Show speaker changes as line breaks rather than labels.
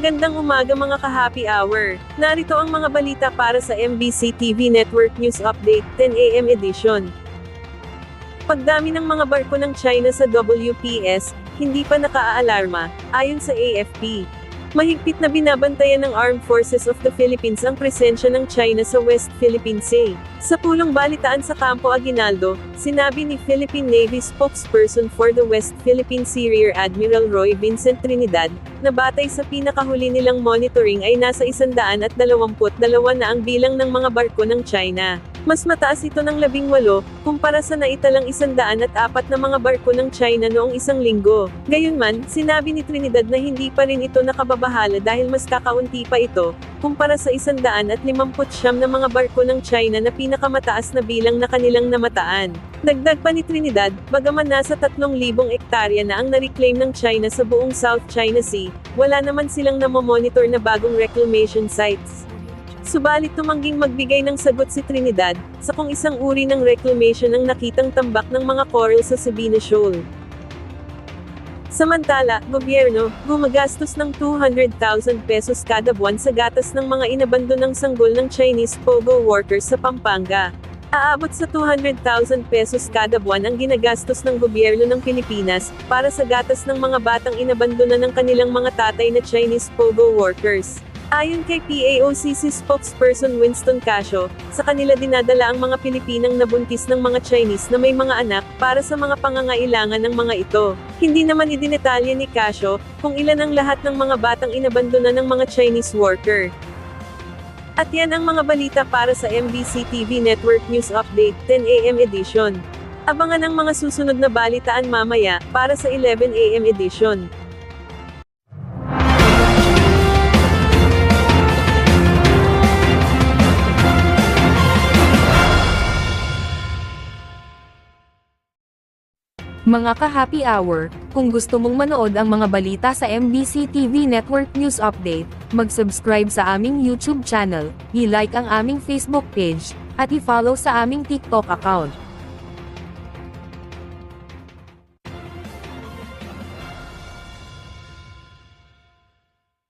Magandang umaga mga ka-happy hour. Narito ang mga balita para sa MBC TV Network News Update, 10 AM edition. Pagdami ng mga barko ng China sa WPS, hindi pa naka-aalarma, ayon sa AFP. Mahigpit na binabantayan ng Armed Forces of the Philippines ang presensya ng China sa West Philippine Sea. Sa pulong balitaan sa Campo Aguinaldo, sinabi ni Philippine Navy spokesperson for the West Philippine Sea Rear Admiral Roy Vincent Trinidad, na batay sa pinakahuli nilang monitoring ay nasa 122 na ang bilang ng mga barko ng China. Mas mataas ito ng 18, kumpara sa naitalang 104 na mga barko ng China noong isang linggo. Gayunman, sinabi ni Trinidad na hindi pa rin ito nakababahala dahil mas kakaunti pa ito, kumpara sa 159 na mga barko ng China na pinakamataas na bilang na kanilang namataan. Dagdag pa ni Trinidad, bagaman nasa 3,000 ektarya na ang na-reclaim ng China sa buong South China Sea, wala naman silang namomonitor na bagong reclamation sites. Subalit tumangging magbigay ng sagot si Trinidad, sa kung isang uri ng reclamation ang nakitang tambak ng mga coral sa Sabina Shoal. Samantala, gobyerno, gumagastos ng 200,000 pesos kada buwan sa gatas ng mga inabandonang sanggol ng Chinese POGO workers sa Pampanga. Aabot sa 200,000 pesos kada buwan ang ginagastos ng gobyerno ng Pilipinas, para sa gatas ng mga batang inabandona ng kanilang mga tatay na Chinese POGO workers. Ayon kay PAOCC spokesperson Winston Casio, sa kanila dinadala ang mga Pilipinang nabuntis ng mga Chinese na may mga anak, para sa mga pangangailangan ng mga ito. Hindi naman idinetalye ni Casio, kung ilan ang lahat ng mga batang inabandona ng mga Chinese worker. At yan ang mga balita para sa MBC TV Network News Update, 10 AM edition. Abangan ang mga susunod na balitaan mamaya, para sa 11 AM edition.
Mga ka-happy hour, kung gusto mong manood ang mga balita sa MBC TV Network News Update, mag-subscribe sa aming YouTube channel, i-like ang aming Facebook page, at i-follow sa aming TikTok account.